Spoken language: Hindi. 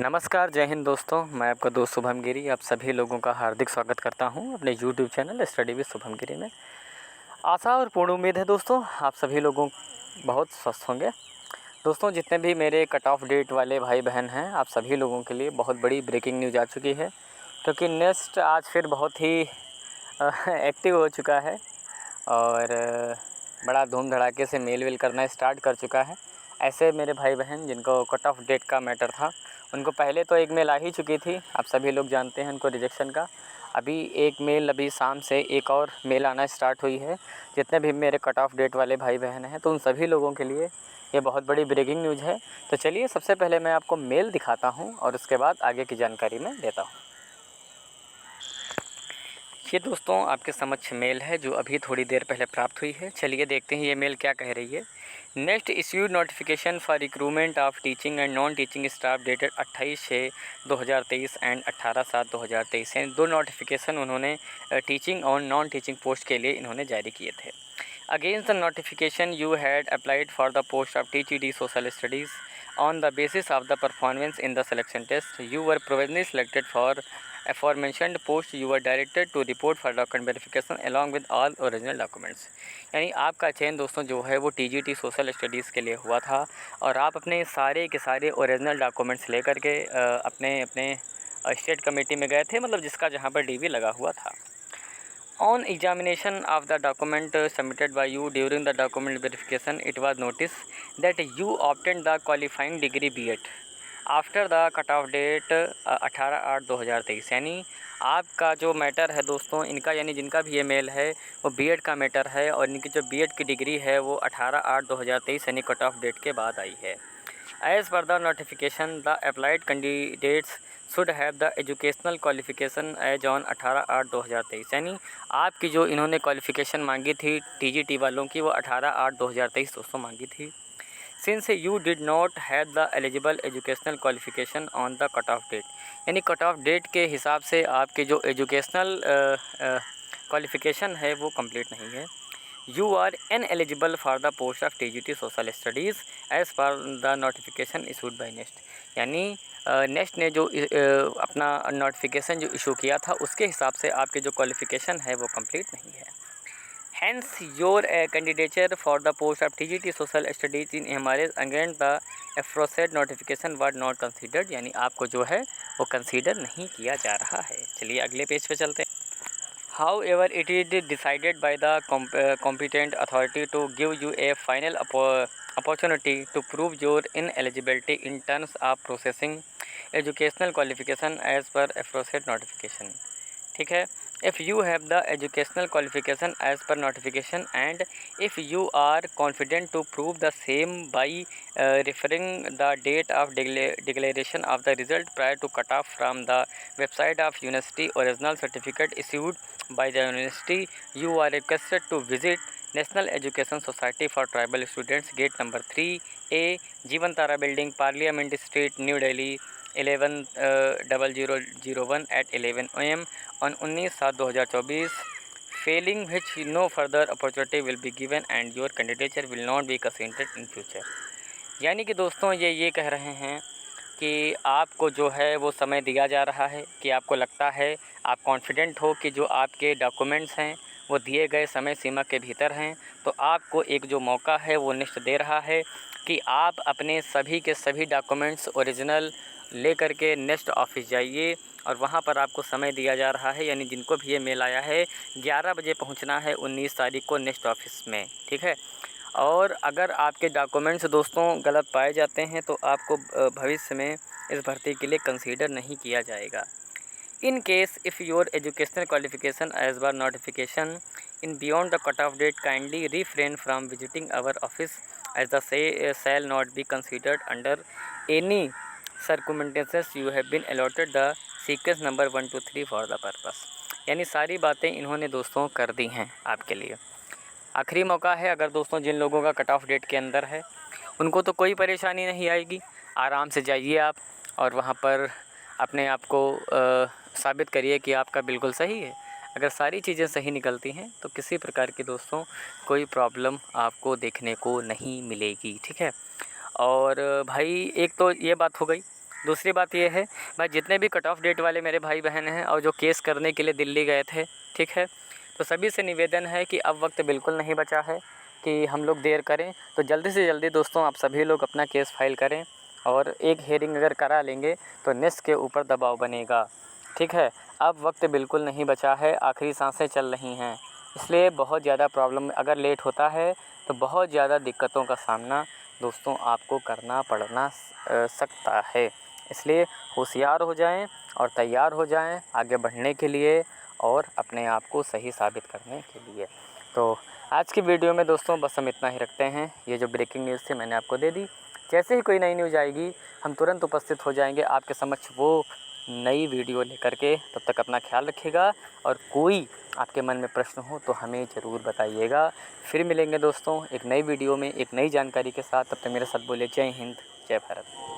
नमस्कार, जय हिंद दोस्तों। मैं आपका दोस्त शुभम गिरी आप सभी लोगों का हार्दिक स्वागत करता हूं अपने YouTube channel study with Shubham Giri में। आशा और पूर्ण उम्मीद है दोस्तों आप सभी लोगों बहुत स्वस्थ होंगे। दोस्तों, जितने भी मेरे कट ऑफ डेट वाले भाई बहन हैं, आप सभी लोगों के लिए बहुत बड़ी ब्रेकिंग न्यूज़ आ चुकी है, क्योंकि नेस्ट आज फिर बहुत ही एक्टिव हो चुका है और बड़ा धूम धड़ाके से मेल वेल करना स्टार्ट कर चुका है। ऐसे मेरे भाई बहन जिनको कट ऑफ डेट का मैटर था, उनको पहले तो एक मेल आ ही चुकी थी, आप सभी लोग जानते हैं उनको रिजेक्शन का। अभी एक मेल, अभी शाम से एक और मेल आना स्टार्ट हुई है। जितने भी मेरे कट ऑफ डेट वाले भाई बहन हैं, तो उन सभी लोगों के लिए ये बहुत बड़ी ब्रेकिंग न्यूज़ है। तो चलिए सबसे पहले मैं आपको मेल दिखाता हूँ और उसके बाद आगे की जानकारी मैं देता हूँ। ये दोस्तों आपके समक्ष मेल है जो अभी थोड़ी देर पहले प्राप्त हुई है। चलिए देखते हैं ये मेल क्या कह रही है। Next issued notification for recruitment of teaching and non teaching staff dated 28/6/2023 and 18/7/2023। यानी दो नोटिफिकेशन उन्होंने टीचिंग और नॉन टीचिंग पोस्ट के लिए इन्होंने जारी किए थे। Against the notification you had applied for the post of TGT social studies on the basis of the performance in the selection test. You were provisionally selected for aforementioned post. You were directed to report for document verification along with all original documents. यानी आपका चयन दोस्तों जो है वो TGT सोशल स्टडीज़ के लिए हुआ था और आप अपने सारे के सारे ओरिजिनल डॉक्यूमेंट्स लेकर के अपने अपने स्टेट कमेटी में गए थे, मतलब जिसका जहाँ पर DV लगा हुआ था। On examination of the document submitted by you during the document verification, it was noticed that you obtained the qualifying degree B.Ed after the cut off date 18/8/2023। यानी आपका जो मैटर है दोस्तों, इनका यानी जिनका भी ये मेल है वो B.Ed का मैटर है और इनकी जो B.Ed की डिग्री है वो 18/8/2023 यानी कट ऑफ डेट के बाद आई है। As per the notification, the applied candidates should have the educational qualification as on 18/8/2023। यानी आपकी जो इन्होंने क्वालिफ़िकेशन मांगी थी TGT वालों की, वो 18/8/2023 दोस्तों मांगी थी। Since you did not have the eligible educational qualification on the cut off date, यानी कट ऑफ डेट के हिसाब से आपके जो एजुकेशनल क्वालिफ़िकेशन है वो कंप्लीट नहीं है। You are ineligible for the post of TGT Social Studies as per the notification issued by NEST। यानी नेक्स्ट ने जो अपना नोटिफिकेशन जो इशू किया था उसके हिसाब से आपके जो क्वालिफ़िकेशन है वो कंप्लीट नहीं है। Hence your candidature for the post of TGT Social Studies in MRS against the aforesaid notification was not considered। यानी आपको जो है वो कंसीडर नहीं किया जा रहा है। चलिए अगले पेज पे चलते हैं। However, it is decided by the competent authority to give you a final opportunity to prove your ineligibility in terms of processing educational qualification as per aforesaid notification। ठीक है। If you have the educational qualification as per notification and if you are confident to prove the same by referring the date of declaration of the result prior to cutoff from the website of university original certificate issued by the university, you are requested to visit National Education Society for Tribal Students, gate number 3A, Jeevan Tara Building, Parliament Street, New Delhi 110001 at 11 am on 19/7/2024, failing which no further opportunity will be given and your candidature will not be considered in future। यानी कि दोस्तों ये कह रहे हैं कि आपको जो है वो समय दिया जा रहा है कि आपको लगता है, आप कॉन्फिडेंट हो कि जो आपके डॉक्यूमेंट्स हैं वो दिए गए समय सीमा के भीतर हैं, तो आपको एक जो मौका है वो निश्चित दे रहा है कि आप अपने सभी के सभी डॉक्यूमेंट्स ओरिजिनल ले करके नेक्स्ट ऑफिस जाइए और वहाँ पर आपको समय दिया जा रहा है। यानी जिनको भी ये मेल आया है 11 बजे पहुँचना है 19 तारीख को नेक्स्ट ऑफिस में, ठीक है। और अगर आपके डॉक्यूमेंट्स दोस्तों गलत पाए जाते हैं तो आपको भविष्य में इस भर्ती के लिए कंसीडर नहीं किया जाएगा। In case if your educational qualification as per notification in beyond the cut off date, kindly refrain from visiting our office as the shall not be considered under any circumstances you have been allotted the sequence number 1 2 3 for the purpose. यानी सारी बातें इन्होंने दोस्तों कर दी हैं आपके लिए। आखिरी मौका है, अगर दोस्तों जिन लोगों का कट ऑफ डेट के अंदर है उनको तो कोई परेशानी नहीं आएगी, आराम से जाइए आप और वहाँ पर अपने आप को साबित करिए कि आपका बिल्कुल सही है। अगर सारी चीज़ें सही निकलती हैं तो किसी प्रकार की दोस्तों कोई प्रॉब्लम आपको देखने को नहीं मिलेगी, ठीक है। और भाई एक तो ये बात हो गई। दूसरी बात ये है भाई, जितने भी कट ऑफ डेट वाले मेरे भाई बहन हैं और जो केस करने के लिए दिल्ली गए थे, ठीक है, तो सभी से निवेदन है कि अब वक्त बिल्कुल नहीं बचा है कि हम लोग देर करें। तो जल्दी से जल्दी दोस्तों आप सभी लोग अपना केस फाइल करें, और एक हेयरिंग अगर करा लेंगे तो नेक्स्ट के ऊपर दबाव बनेगा, ठीक है। अब वक्त बिल्कुल नहीं बचा है, आखिरी सांसें चल रही हैं, इसलिए बहुत ज़्यादा प्रॉब्लम, अगर लेट होता है तो बहुत ज़्यादा दिक्कतों का सामना दोस्तों आपको करना पड़ना सकता है। इसलिए होशियार हो जाएं और तैयार हो जाएं आगे बढ़ने के लिए और अपने आप को सही साबित करने के लिए। तो आज की वीडियो में दोस्तों बस हम इतना ही रखते हैं। ये जो ब्रेकिंग न्यूज़ थी मैंने आपको दे दी। जैसे ही कोई नई न्यूज़ आएगी हम तुरंत उपस्थित हो जाएंगे आपके समक्ष वो नई वीडियो लेकर के। तब तक अपना ख्याल रखिएगा, और कोई आपके मन में प्रश्न हो तो हमें ज़रूर बताइएगा। फिर मिलेंगे दोस्तों एक नई वीडियो में एक नई जानकारी के साथ। तब तक मेरे साथ बोले जय हिंद, जय भारत।